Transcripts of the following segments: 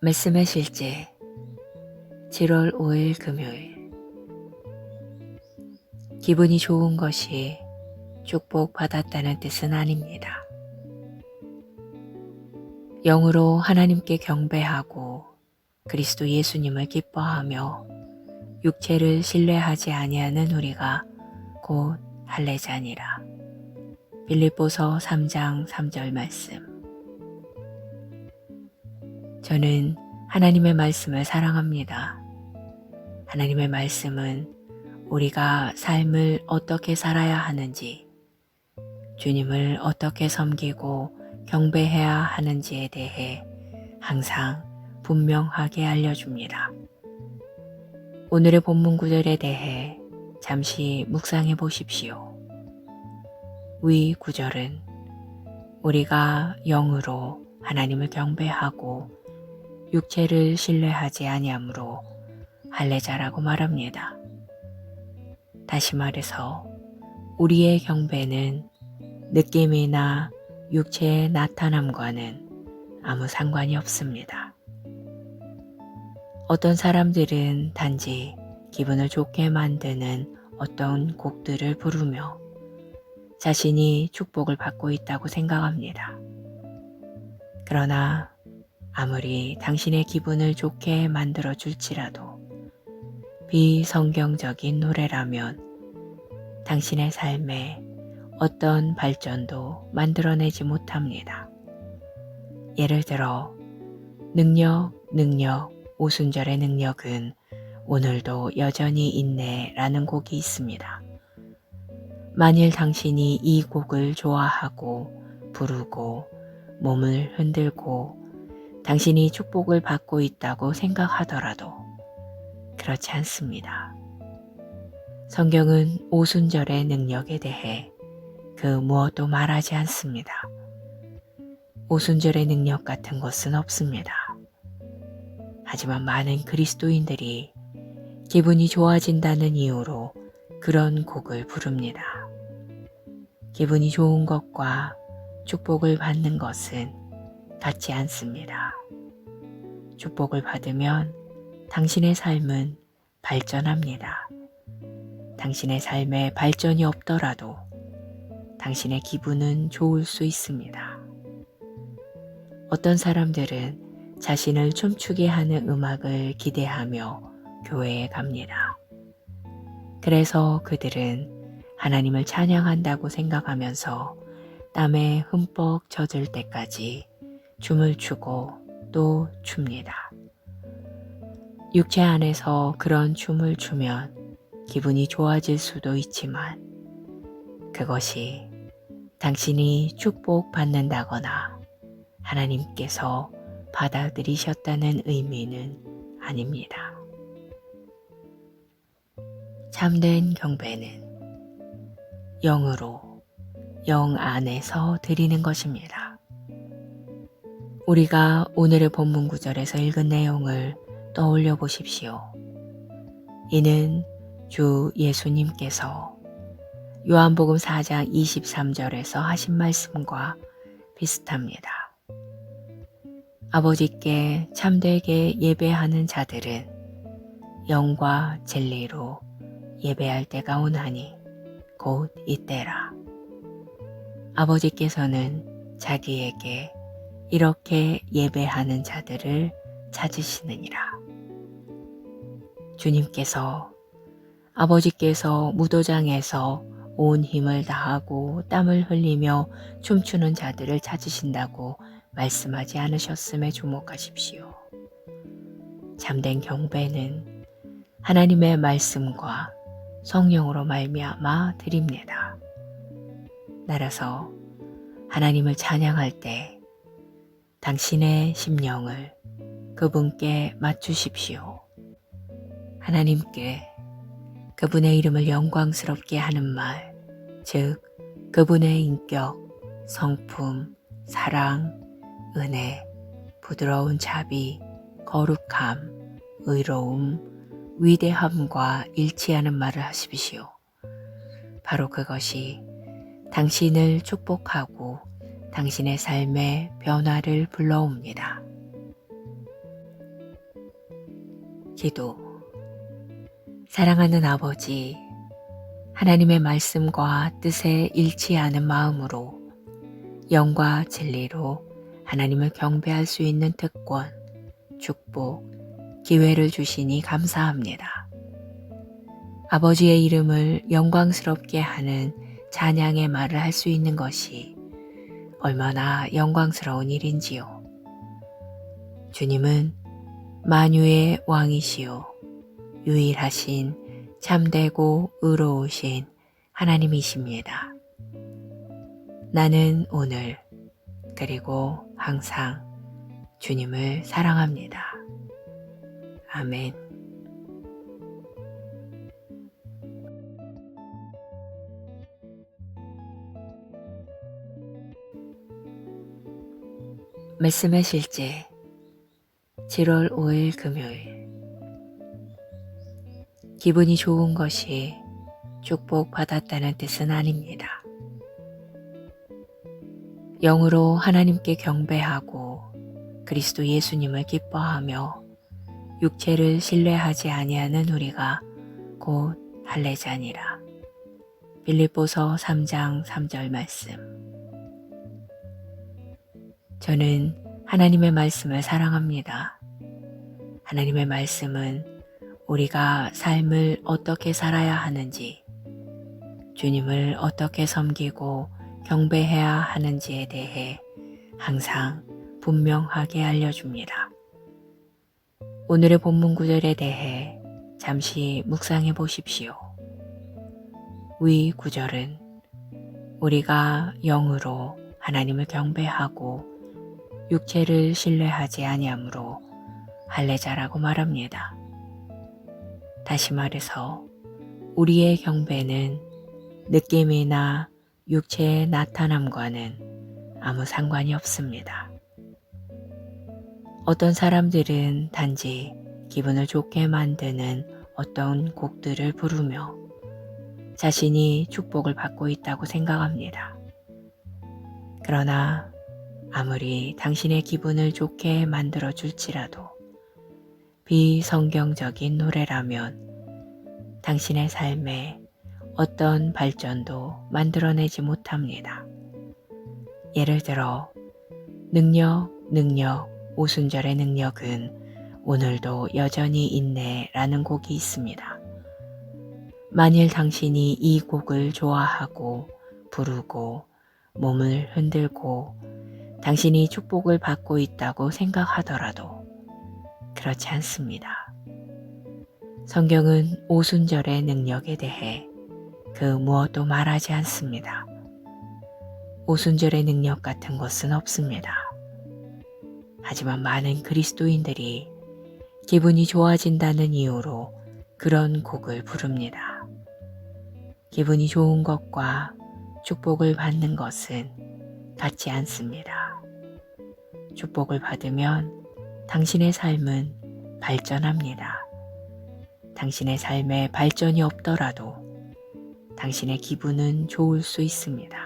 말씀의 실제 7월 5일 금요일. 기분이 좋은 것이 축복받았다는 뜻은 아닙니다. 영으로 하나님께 경배하고 그리스도 예수님을 기뻐하며 육체를 신뢰하지 아니하는 우리가 곧 할례자니라. 빌립보서 3장 3절 말씀. 저는 하나님의 말씀을 사랑합니다. 하나님의 말씀은 우리가 삶을 어떻게 살아야 하는지, 주님을 어떻게 섬기고 경배해야 하는지에 대해 항상 분명하게 알려줍니다. 오늘의 본문 구절에 대해 잠시 묵상해 보십시오. 위 구절은 우리가 영으로 하나님을 경배하고 육체를 신뢰하지 아니하므로 할례자라고 말합니다. 다시 말해서 우리의 경배는 느낌이나 육체의 나타남과는 아무 상관이 없습니다. 어떤 사람들은 단지 기분을 좋게 만드는 어떤 곡들을 부르며 자신이 축복을 받고 있다고 생각합니다. 그러나 아무리 당신의 기분을 좋게 만들어 줄지라도 비성경적인 노래라면 당신의 삶에 어떤 발전도 만들어내지 못합니다. 예를 들어 능력, 오순절의 능력은 오늘도 여전히 있네 라는 곡이 있습니다. 만일 당신이 이 곡을 좋아하고 부르고 몸을 흔들고 당신이 축복을 받고 있다고 생각하더라도 그렇지 않습니다. 성경은 오순절의 능력에 대해 그 무엇도 말하지 않습니다. 오순절의 능력 같은 것은 없습니다. 하지만 많은 그리스도인들이 기분이 좋아진다는 이유로 그런 곡을 부릅니다. 기분이 좋은 것과 축복을 받는 것은 같지 않습니다. 축복을 받으면 당신의 삶은 발전합니다. 당신의 삶에 발전이 없더라도 당신의 기분은 좋을 수 있습니다. 어떤 사람들은 자신을 춤추게 하는 음악을 기대하며 교회에 갑니다. 그래서 그들은 하나님을 찬양한다고 생각하면서 땀에 흠뻑 젖을 때까지 춤을 추고 또 춥니다. 육체 안에서 그런 춤을 추면 기분이 좋아질 수도 있지만 그것이 당신이 축복받는다거나 하나님께서 받아들이셨다는 의미는 아닙니다. 참된 경배는 영으로, 영 안에서 드리는 것입니다. 우리가 오늘의 본문 구절에서 읽은 내용을 떠올려 보십시오. 이는 주 예수님께서 요한복음 4장 23절에서 하신 말씀과 비슷합니다. 아버지께 참되게 예배하는 자들은 영과 진리로 예배할 때가 오나니 곧 이때라. 아버지께서는 자기에게 이렇게 예배하는 자들을 찾으시느니라. 주님께서 아버지께서 무도장에서 온 힘을 다하고 땀을 흘리며 춤추는 자들을 찾으신다고 말씀하지 않으셨음에 주목하십시오. 참된 경배는 하나님의 말씀과 성령으로 말미암아 드립니다. 따라서 하나님을 찬양할 때 당신의 심령을 그분께 맞추십시오. 하나님께 그분의 이름을 영광스럽게 하는 말, 즉 그분의 인격, 성품, 사랑, 은혜, 부드러운 자비, 거룩함, 의로움, 위대함과 일치하는 말을 하십시오. 바로 그것이 당신을 축복하고 당신의 삶에 변화를 불러옵니다. 기도. 사랑하는 아버지, 하나님의 말씀과 뜻에 일치하는 마음으로 영과 진리로 하나님을 경배할 수 있는 특권, 축복, 기회를 주시니 감사합니다. 아버지의 이름을 영광스럽게 하는 찬양의 말을 할 수 있는 것이 얼마나 영광스러운 일인지요. 주님은 만유의 왕이시요 유일하신 참되고 의로우신 하나님이십니다. 나는 오늘 그리고 항상 주님을 사랑합니다. 아멘. 말씀의 실제 7월 5일 금요일. 기분이 좋은 것이 축복받았다는 뜻은 아닙니다. 영으로 하나님께 경배하고 그리스도 예수님을 기뻐하며 육체를 신뢰하지 아니하는 우리가 곧 할례자니라. 빌립보서 3장 3절 말씀. 저는 하나님의 말씀을 사랑합니다. 하나님의 말씀은 우리가 삶을 어떻게 살아야 하는지, 주님을 어떻게 섬기고 경배해야 하는지에 대해 항상 분명하게 알려줍니다. 오늘의 본문 구절에 대해 잠시 묵상해 보십시오. 위 구절은 우리가 영으로 하나님을 경배하고 육체를 신뢰하지 아니하므로 할례자라고 말합니다. 다시 말해서 우리의 경배는 느낌이나 육체의 나타남과는 아무 상관이 없습니다. 어떤 사람들은 단지 기분을 좋게 만드는 어떤 곡들을 부르며 자신이 축복을 받고 있다고 생각합니다. 그러나 아무리 당신의 기분을 좋게 만들어 줄지라도 비성경적인 노래라면 당신의 삶에 어떤 발전도 만들어내지 못합니다. 예를 들어 능력, 오순절의 능력은 오늘도 여전히 있네 라는 곡이 있습니다. 만일 당신이 이 곡을 좋아하고 부르고 몸을 흔들고 당신이 축복을 받고 있다고 생각하더라도 그렇지 않습니다. 성경은 오순절의 능력에 대해 그 무엇도 말하지 않습니다. 오순절의 능력 같은 것은 없습니다. 하지만 많은 그리스도인들이 기분이 좋아진다는 이유로 그런 곡을 부릅니다. 기분이 좋은 것과 축복을 받는 것은 같지 않습니다. 축복을 받으면 당신의 삶은 발전합니다. 당신의 삶에 발전이 없더라도 당신의 기분은 좋을 수 있습니다.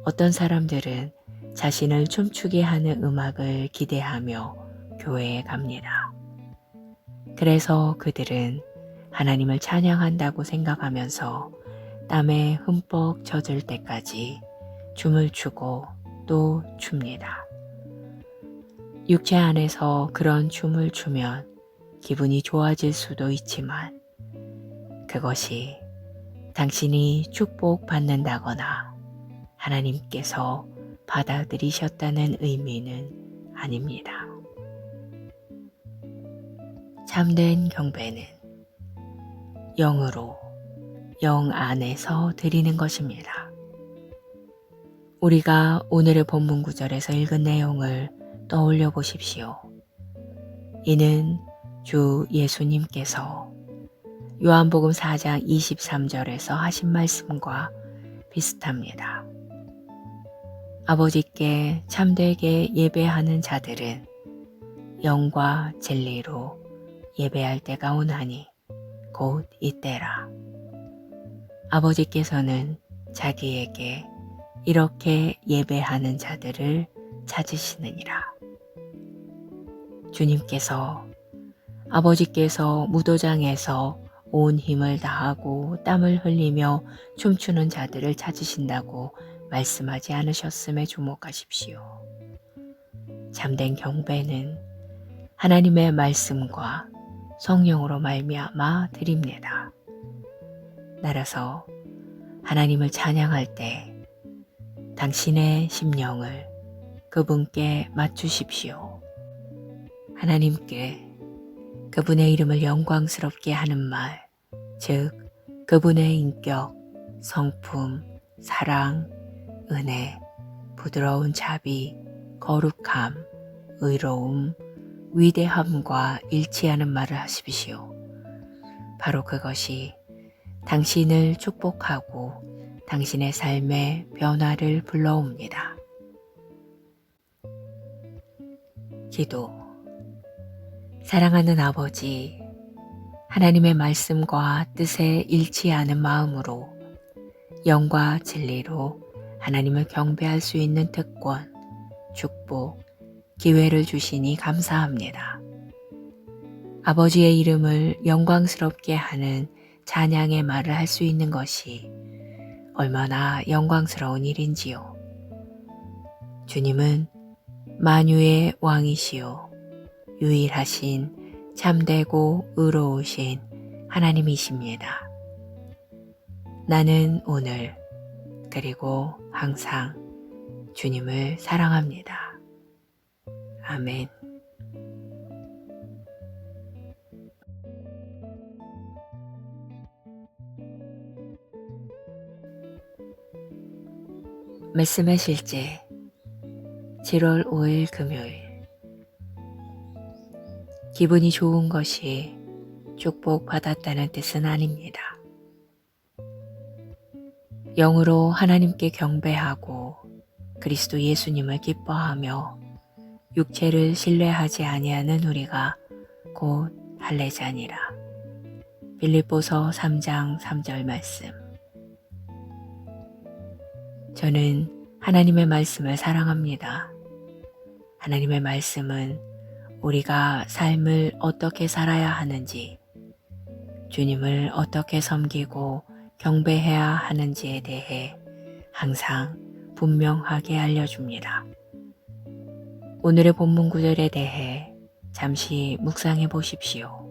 어떤 사람들은 자신을 춤추게 하는 음악을 기대하며 교회에 갑니다. 그래서 그들은 하나님을 찬양한다고 생각하면서 땀에 흠뻑 젖을 때까지 춤을 추고 또 춥니다. 육체 안에서 그런 춤을 추면 기분이 좋아질 수도 있지만 그것이 당신이 축복받는다거나 하나님께서 받아들이셨다는 의미는 아닙니다. 참된 경배는 영으로, 영 안에서 드리는 것입니다. 우리가 오늘의 본문 구절에서 읽은 내용을 떠올려 보십시오. 이는 주 예수님께서 요한복음 4장 23절에서 하신 말씀과 비슷합니다. 아버지께 참되게 예배하는 자들은 영과 진리로 예배할 때가 오나니 곧 이때라. 아버지께서는 자기에게 이렇게 예배하는 자들을 찾으시느니라. 주님께서 아버지께서 무도장에서 온 힘을 다하고 땀을 흘리며 춤추는 자들을 찾으신다고 말씀하지 않으셨음에 주목하십시오. 참된 경배는 하나님의 말씀과 성령으로 말미암아 드립니다. 따라서 하나님을 찬양할 때 당신의 심령을 그분께 맞추십시오. 하나님께 그분의 이름을 영광스럽게 하는 말, 즉 그분의 인격, 성품, 사랑, 은혜, 부드러운 자비, 거룩함, 의로움, 위대함과 일치하는 말을 하십시오. 바로 그것이 당신을 축복하고 당신의 삶의 변화를 불러옵니다. 기도. 사랑하는 아버지, 하나님의 말씀과 뜻에 일치하는 마음으로 영과 진리로 하나님을 경배할 수 있는 특권, 축복, 기회를 주시니 감사합니다. 아버지의 이름을 영광스럽게 하는 찬양의 말을 할 수 있는 것이 얼마나 영광스러운 일인지요. 주님은 만유의 왕이시요 유일하신 참되고 의로우신 하나님이십니다. 나는 오늘 그리고 항상 주님을 사랑합니다. 아멘. 말씀의 실제 7월 5일 금요일. 기분이 좋은 것이 축복받았다는 뜻은 아닙니다. 영으로 하나님께 경배하고 그리스도 예수님을 기뻐하며 육체를 신뢰하지 아니하는 우리가 곧 할례자니라. 빌립보서 3장 3절 말씀. 저는 하나님의 말씀을 사랑합니다. 하나님의 말씀은 우리가 삶을 어떻게 살아야 하는지, 주님을 어떻게 섬기고 경배해야 하는지에 대해 항상 분명하게 알려줍니다. 오늘의 본문 구절에 대해 잠시 묵상해 보십시오.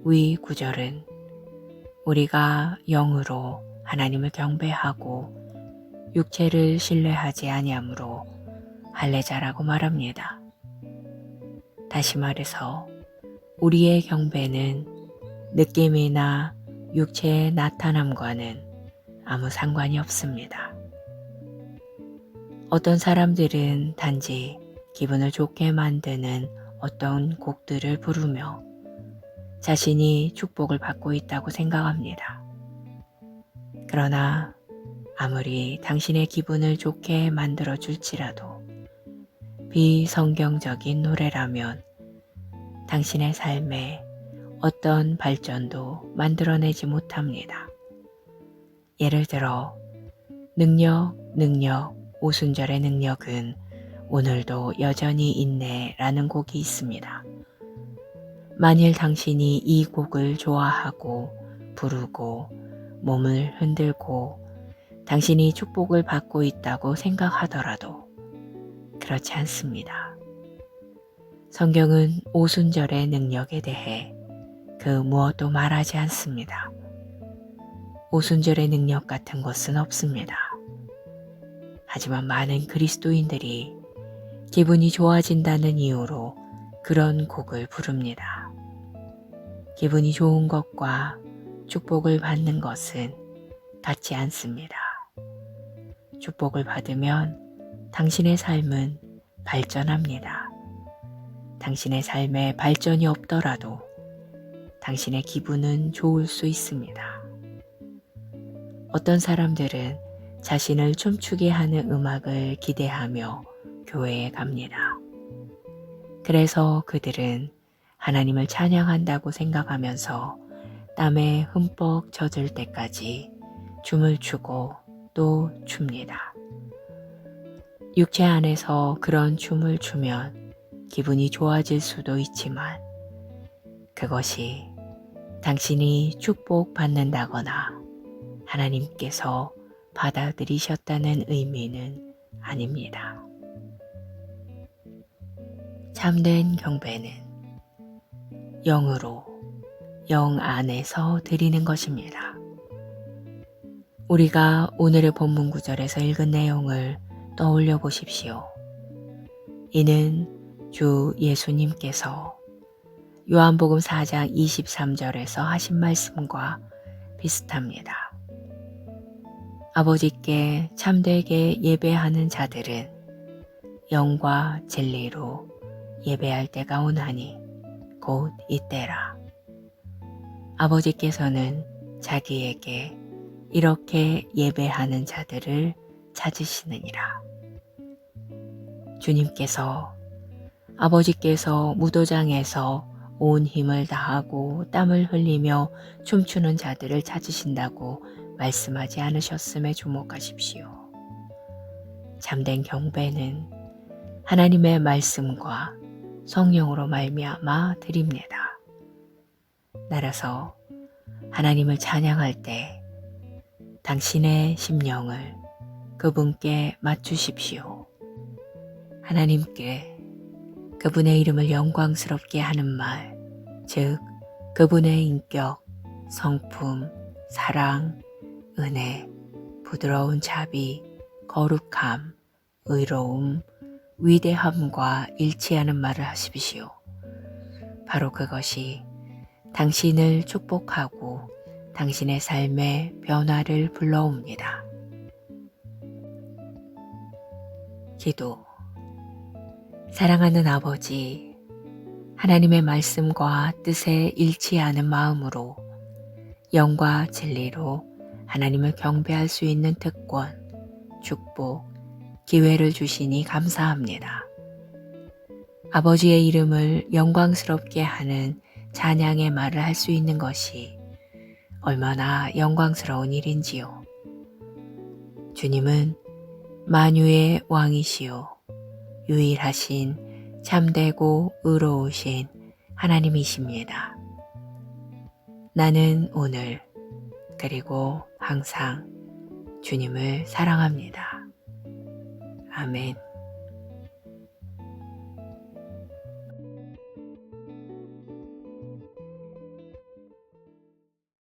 위 구절은 우리가 영으로 하나님을 경배하고 육체를 신뢰하지 아니하므로 할례자라고 말합니다. 다시 말해서 우리의 경배는 느낌이나 육체의 나타남과는 아무 상관이 없습니다. 어떤 사람들은 단지 기분을 좋게 만드는 어떤 곡들을 부르며 자신이 축복을 받고 있다고 생각합니다. 그러나 아무리 당신의 기분을 좋게 만들어 줄지라도 비성경적인 노래라면 당신의 삶에 어떤 발전도 만들어내지 못합니다. 예를 들어 능력, 오순절의 능력은 오늘도 여전히 있네 라는 곡이 있습니다. 만일 당신이 이 곡을 좋아하고 부르고 몸을 흔들고 당신이 축복을 받고 있다고 생각하더라도 그렇지 않습니다. 성경은 오순절의 능력에 대해 그 무엇도 말하지 않습니다. 오순절의 능력 같은 것은 없습니다. 하지만 많은 그리스도인들이 기분이 좋아진다는 이유로 그런 곡을 부릅니다. 기분이 좋은 것과 축복을 받는 것은 같지 않습니다. 축복을 받으면 당신의 삶은 발전합니다. 당신의 삶에 발전이 없더라도 당신의 기분은 좋을 수 있습니다. 어떤 사람들은 자신을 춤추게 하는 음악을 기대하며 교회에 갑니다. 그래서 그들은 하나님을 찬양한다고 생각하면서 땀에 흠뻑 젖을 때까지 춤을 추고 또 춥니다. 육체 안에서 그런 춤을 추면 기분이 좋아질 수도 있지만 그것이 당신이 축복받는다거나 하나님께서 받아들이셨다는 의미는 아닙니다. 참된 경배는 영으로, 영 안에서 드리는 것입니다. 우리가 오늘의 본문 구절에서 읽은 내용을 떠올려 보십시오. 이는 주 예수님께서 요한복음 4장 23절에서 하신 말씀과 비슷합니다. 아버지께 참되게 예배하는 자들은 영과 진리로 예배할 때가 오나니 곧 이때라. 아버지께서는 자기에게 이렇게 예배하는 자들을 찾으시느니라. 주님께서 아버지께서 무도장에서 온 힘을 다하고 땀을 흘리며 춤추는 자들을 찾으신다고 말씀하지 않으셨음에 주목하십시오. 참된 경배는 하나님의 말씀과 성령으로 말미암아 드립니다. 따라서 하나님을 찬양할 때 당신의 심령을 그분께 맞추십시오. 하나님께 그분의 이름을 영광스럽게 하는 말, 즉 그분의 인격, 성품, 사랑, 은혜, 부드러운 자비, 거룩함, 의로움, 위대함과 일치하는 말을 하십시오. 바로 그것이 당신을 축복하고 당신의 삶의 변화를 불러옵니다. 기도. 사랑하는 아버지, 하나님의 말씀과 뜻에 일치하는 마음으로 영과 진리로 하나님을 경배할 수 있는 특권, 축복, 기회를 주시니 감사합니다. 아버지의 이름을 영광스럽게 하는 찬양의 말을 할 수 있는 것이 얼마나 영광스러운 일인지요. 주님은 만유의 왕이시요 유일하신 참되고 의로우신 하나님이십니다. 나는 오늘 그리고 항상 주님을 사랑합니다. 아멘.